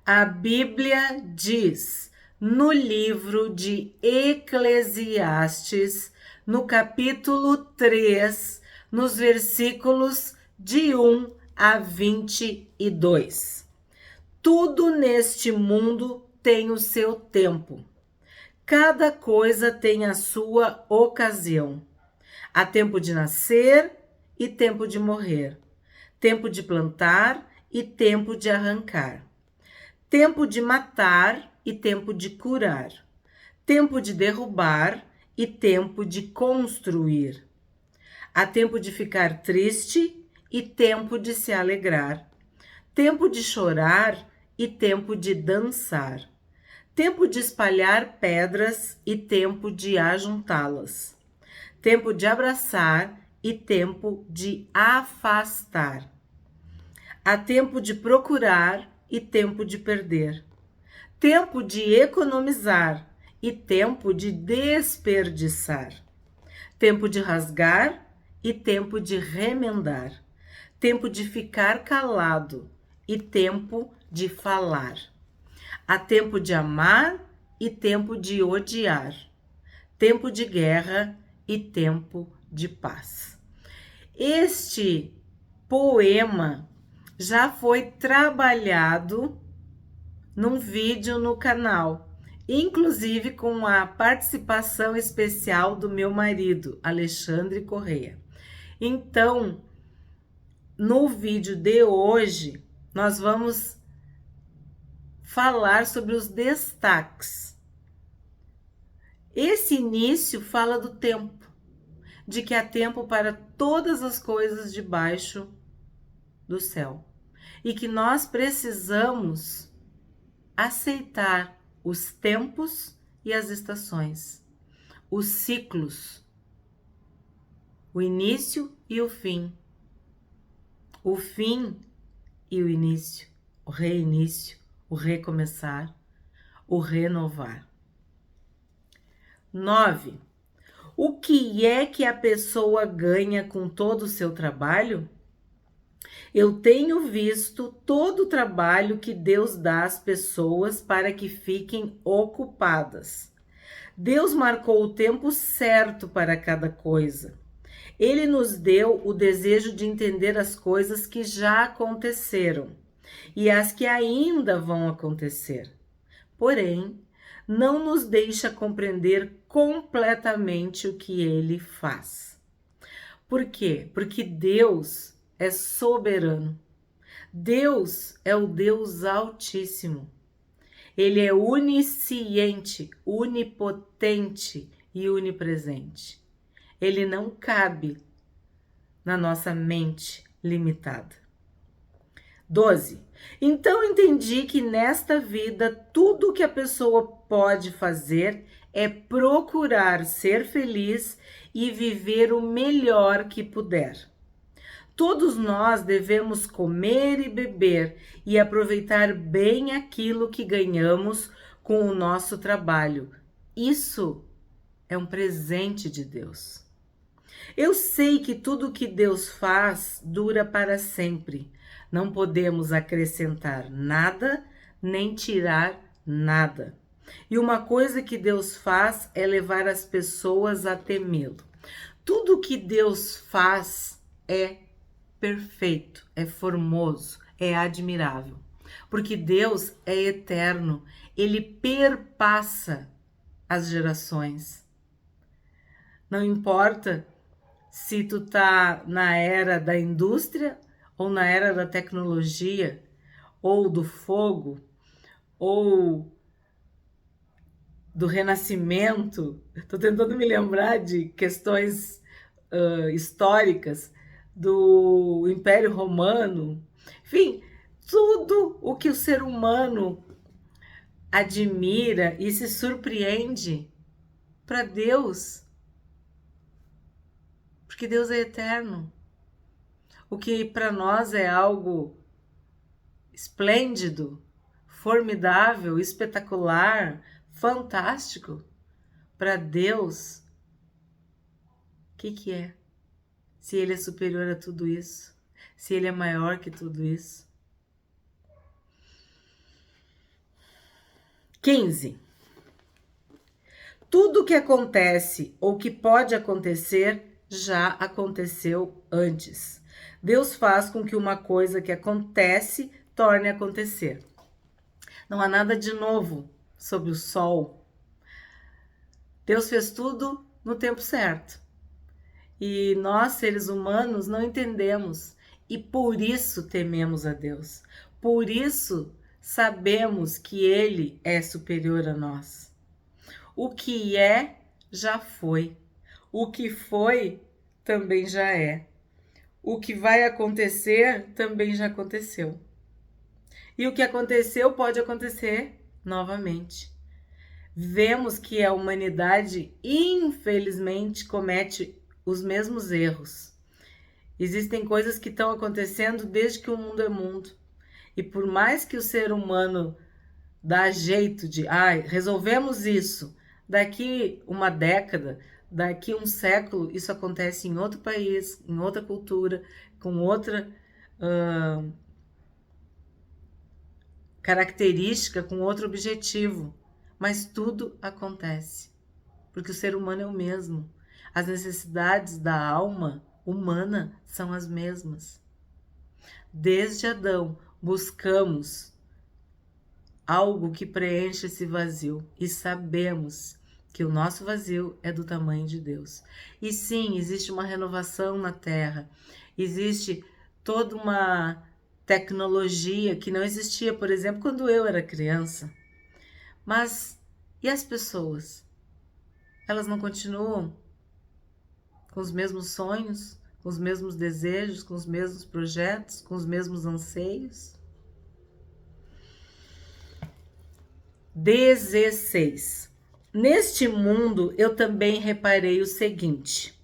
A Bíblia diz no livro de Eclesiastes, no capítulo 3, nos versículos de 1 a 22. Tudo neste mundo tem o seu tempo. Cada coisa tem a sua ocasião. Há tempo de nascer e tempo de morrer. Tempo de plantar e tempo de arrancar. Tempo de matar e tempo de curar. Tempo de derrubar e tempo de construir. Há tempo de ficar triste e tempo de se alegrar. Tempo de chorar e tempo de dançar. Tempo de espalhar pedras e tempo de ajuntá-las. Tempo de abraçar e tempo de afastar. Há tempo de procurar e tempo de perder. Tempo de economizar e tempo de desperdiçar. Tempo de rasgar e tempo de remendar. Tempo de ficar calado e tempo de falar. Há tempo de amar e tempo de odiar. Tempo de guerra e tempo de paz. Este poema já foi trabalhado num vídeo no canal, inclusive com a participação especial do meu marido, Alexandre Correia. Então, no vídeo de hoje, nós vamos falar sobre os destaques. Esse início fala do tempo, de que há tempo para todas as coisas debaixo do céu e que nós precisamos aceitar os tempos e as estações, os ciclos, o início e o fim e o início, o reinício, o recomeçar, o renovar. 9. O que é que a pessoa ganha com todo o seu trabalho? Eu tenho visto todo o trabalho que Deus dá às pessoas para que fiquem ocupadas. Deus marcou o tempo certo para cada coisa. Ele nos deu o desejo de entender as coisas que já aconteceram e as que ainda vão acontecer. Porém, não nos deixa compreender completamente o que ele faz. Por quê? Porque Deus é soberano. Deus é o Deus Altíssimo. Ele é onisciente, onipotente e onipresente. Ele não cabe na nossa mente limitada. 12. Então entendi que nesta vida tudo que a pessoa pode fazer é procurar ser feliz e viver o melhor que puder. Todos nós devemos comer e beber e aproveitar bem aquilo que ganhamos com o nosso trabalho. Isso é um presente de Deus. Eu sei que tudo que Deus faz dura para sempre. Não podemos acrescentar nada nem tirar nada. E uma coisa que Deus faz é levar as pessoas a temê-lo. Tudo que Deus faz é perfeito, é formoso, é admirável. Porque Deus é eterno, ele perpassa as gerações. Não importa se tu tá na era da indústria ou na era da tecnologia, ou do fogo, ou do renascimento. Tô tentando me lembrar de questões históricas do Império Romano. Enfim, tudo o que o ser humano admira e se surpreende para Deus, porque Deus é eterno. O que para nós é algo esplêndido, formidável, espetacular, fantástico, para Deus, o que é? Se Ele é superior a tudo isso, se Ele é maior que tudo isso. 15. Tudo que acontece ou que pode acontecer já aconteceu antes. Deus faz com que uma coisa que acontece torne a acontecer. Não há nada de novo sob o sol. Deus fez tudo no tempo certo. E nós, seres humanos, não entendemos. E por isso tememos a Deus. Por isso sabemos que Ele é superior a nós. O que é, já foi. O que foi, também já é. O que vai acontecer, também já aconteceu. E o que aconteceu pode acontecer novamente. Vemos que a humanidade, infelizmente, comete os mesmos erros. Existem coisas que estão acontecendo desde que o mundo é mundo. E por mais que o ser humano dá jeito de, resolvemos isso, daqui uma década, daqui um século, isso acontece em outro país, em outra cultura, com outra característica, com outro objetivo. Mas tudo acontece, porque o ser humano é o mesmo. As necessidades da alma humana são as mesmas. Desde Adão, buscamos algo que preenche esse vazio e sabemos que o nosso vazio é do tamanho de Deus. E sim, existe uma renovação na Terra, existe toda uma tecnologia que não existia, por exemplo, quando eu era criança. Mas e as pessoas? Elas não continuam com os mesmos sonhos, com os mesmos desejos, com os mesmos projetos, com os mesmos anseios? 16. Neste mundo eu também reparei o seguinte: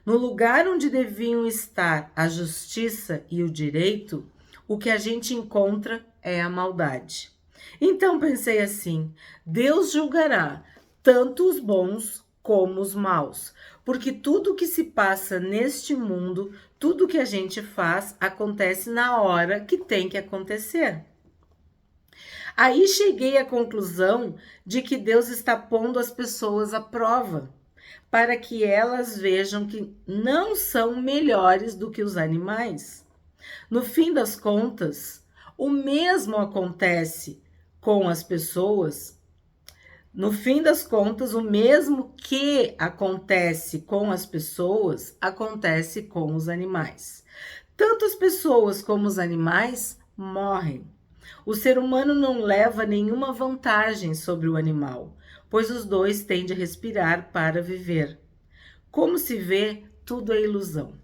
no lugar onde deviam estar a justiça e o direito, o que a gente encontra é a maldade. Então pensei assim: Deus julgará tanto os bons como os maus, porque tudo que se passa neste mundo, tudo que a gente faz, acontece na hora que tem que acontecer. Aí cheguei à conclusão de que Deus está pondo as pessoas à prova, para que elas vejam que não são melhores do que os animais. No fim das contas, o mesmo acontece com as pessoas. No fim das contas, o mesmo que acontece com as pessoas, acontece com os animais. Tanto as pessoas como os animais morrem. O ser humano não leva nenhuma vantagem sobre o animal, pois os dois têm de respirar para viver. Como se vê, tudo é ilusão.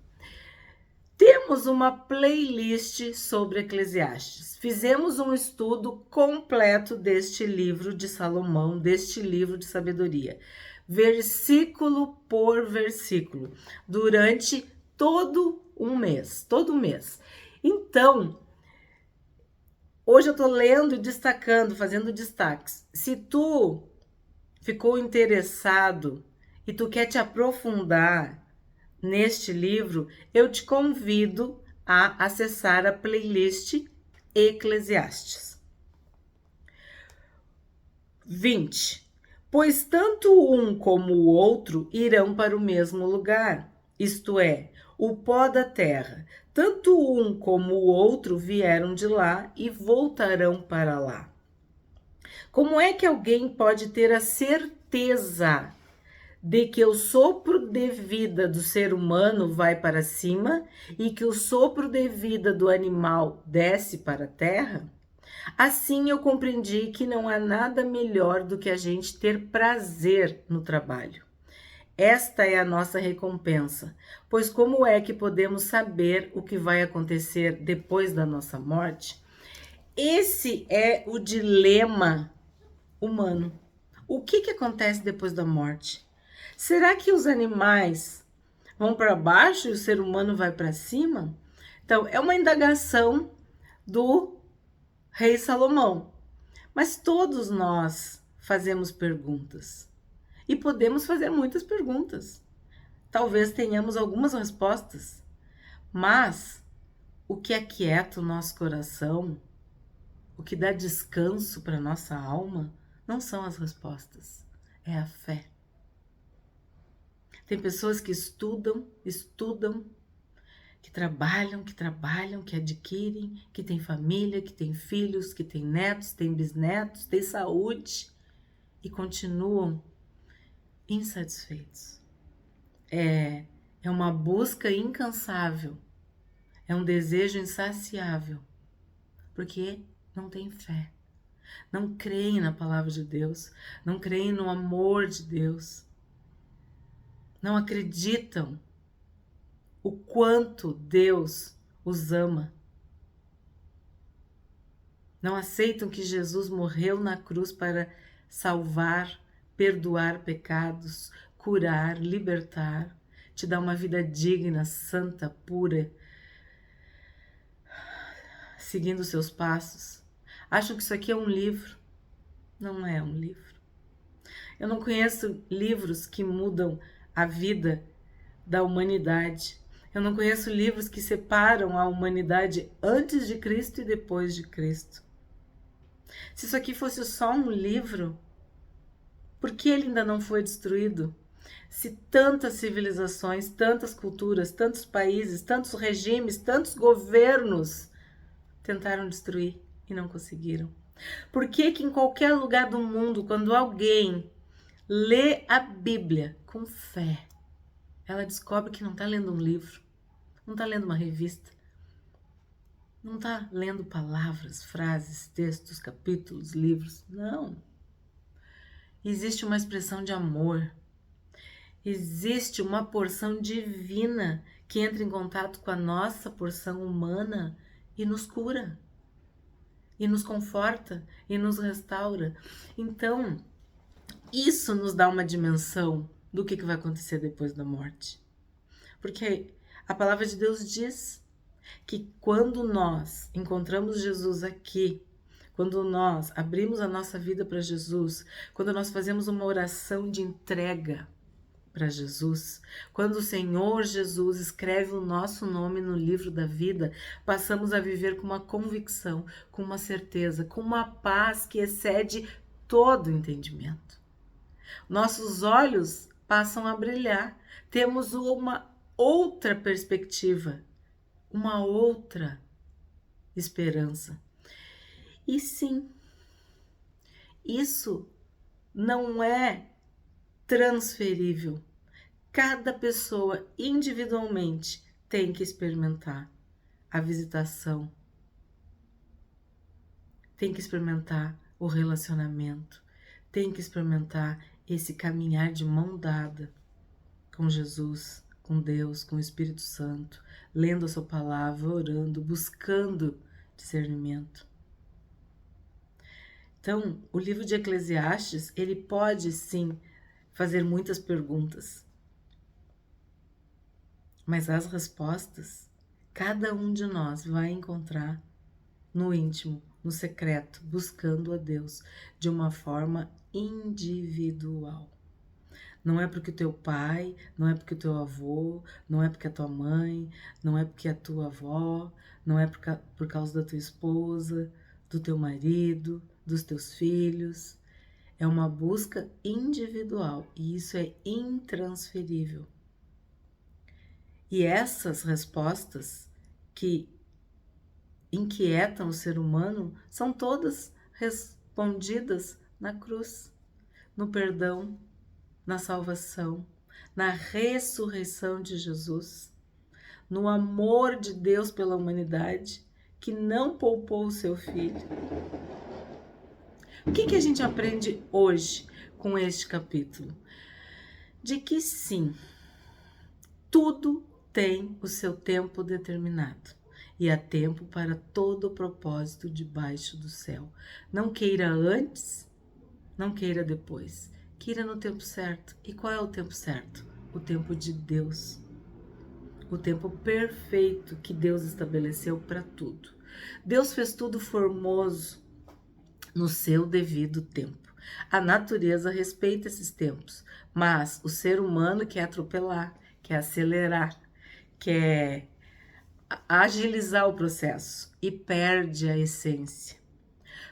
Temos uma playlist sobre Eclesiastes. Fizemos um estudo completo deste livro de Salomão, deste livro de sabedoria, versículo por versículo, durante todo mês. Então, hoje eu estou lendo e destacando, fazendo destaques. Se tu ficou interessado e tu quer te aprofundar neste livro, eu te convido a acessar a playlist Eclesiastes. 20. Pois tanto um como o outro irão para o mesmo lugar, isto é, o pó da terra. Tanto um como o outro vieram de lá e voltarão para lá. Como é que alguém pode ter a certeza de que o sopro de vida do ser humano vai para cima e que o sopro de vida do animal desce para a terra? Assim eu compreendi que não há nada melhor do que a gente ter prazer no trabalho. Esta é a nossa recompensa, pois como é que podemos saber o que vai acontecer depois da nossa morte? Esse é o dilema humano. O que acontece depois da morte? Será que os animais vão para baixo e o ser humano vai para cima? Então, é uma indagação do rei Salomão. Mas todos nós fazemos perguntas. E podemos fazer muitas perguntas. Talvez tenhamos algumas respostas. Mas o que aquieta o nosso coração, o que dá descanso para nossa alma, não são as respostas, é a fé. Tem pessoas que estudam, que trabalham, que adquirem, que têm família, que têm filhos, que têm netos, têm bisnetos, têm saúde e continuam insatisfeitos. É uma busca incansável, é um desejo insaciável, porque não tem fé, não creem na palavra de Deus, não creem no amor de Deus, não acreditam o quanto Deus os ama. Não aceitam que Jesus morreu na cruz para salvar, perdoar pecados, curar, libertar, te dar uma vida digna, santa, pura, seguindo os seus passos. Acham que isso aqui é um livro. Não é um livro. Eu não conheço livros que mudam a vida da humanidade. Eu não conheço livros que separam a humanidade antes de Cristo e depois de Cristo. Se isso aqui fosse só um livro, por que ele ainda não foi destruído? Se tantas civilizações, tantas culturas, tantos países, tantos regimes, tantos governos tentaram destruir e não conseguiram? Por que que em qualquer lugar do mundo, quando alguém lê a Bíblia com fé, ela descobre que não está lendo um livro, não está lendo uma revista, não está lendo palavras, frases, textos, capítulos, livros. Não. Existe uma expressão de amor. Existe uma porção divina que entra em contato com a nossa porção humana e nos cura, e nos conforta, e nos restaura. Então, isso nos dá uma dimensão do que vai acontecer depois da morte. Porque a palavra de Deus diz que quando nós encontramos Jesus aqui, quando nós abrimos a nossa vida para Jesus, quando nós fazemos uma oração de entrega para Jesus, quando o Senhor Jesus escreve o nosso nome no livro da vida, passamos a viver com uma convicção, com uma certeza, com uma paz que excede todo entendimento. Nossos olhos passam a brilhar, temos uma outra perspectiva, uma outra esperança. E sim, isso não é transferível. Cada pessoa individualmente tem que experimentar a visitação, tem que experimentar o relacionamento, tem que experimentar esse caminhar de mão dada com Jesus, com Deus, com o Espírito Santo, lendo a sua palavra, orando, buscando discernimento. Então, o livro de Eclesiastes, ele pode sim fazer muitas perguntas, mas as respostas, cada um de nós vai encontrar no íntimo, no secreto, buscando a Deus de uma forma individual. Não é porque o teu pai, não é porque o teu avô, não é porque a tua mãe, não é porque a tua avó, não é por causa da tua esposa, do teu marido, dos teus filhos. É uma busca individual e isso é intransferível. E essas respostas que inquietam o ser humano são todas respondidas na cruz, no perdão, na salvação, na ressurreição de Jesus, no amor de Deus pela humanidade, que não poupou o seu filho. O que a gente aprende hoje com este capítulo? De que sim, tudo tem o seu tempo determinado e há tempo para todo o propósito debaixo do céu. Não queira antes, não queira depois. Queira no tempo certo. E qual é o tempo certo? O tempo de Deus. O tempo perfeito que Deus estabeleceu para tudo. Deus fez tudo formoso no seu devido tempo. A natureza respeita esses tempos, mas o ser humano quer atropelar, quer acelerar, quer agilizar o processo e perde a essência.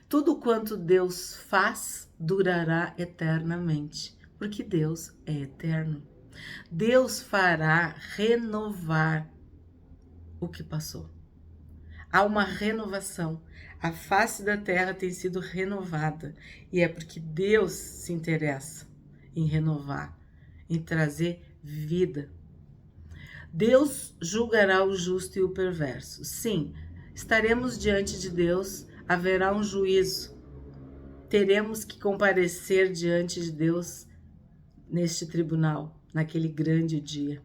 Tudo quanto Deus faz durará eternamente, porque Deus é eterno. Deus fará renovar o que passou. Há uma renovação. A face da terra tem sido renovada. E é porque Deus se interessa em renovar, em trazer vida. Deus julgará o justo e o perverso. Sim, estaremos diante de Deus, haverá um juízo. Teremos que comparecer diante de Deus neste tribunal, naquele grande dia.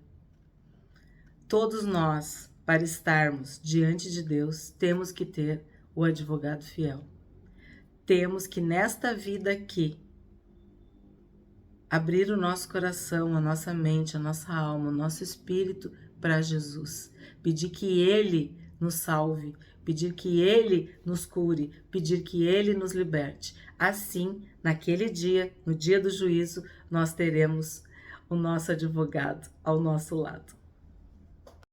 Todos nós, para estarmos diante de Deus, temos que ter o advogado fiel. Temos que, nesta vida aqui, abrir o nosso coração, a nossa mente, a nossa alma, o nosso espírito para Jesus. Pedir que Ele nos salve, pedir que Ele nos cure, pedir que Ele nos liberte. Assim, naquele dia, no dia do juízo, nós teremos o nosso advogado ao nosso lado.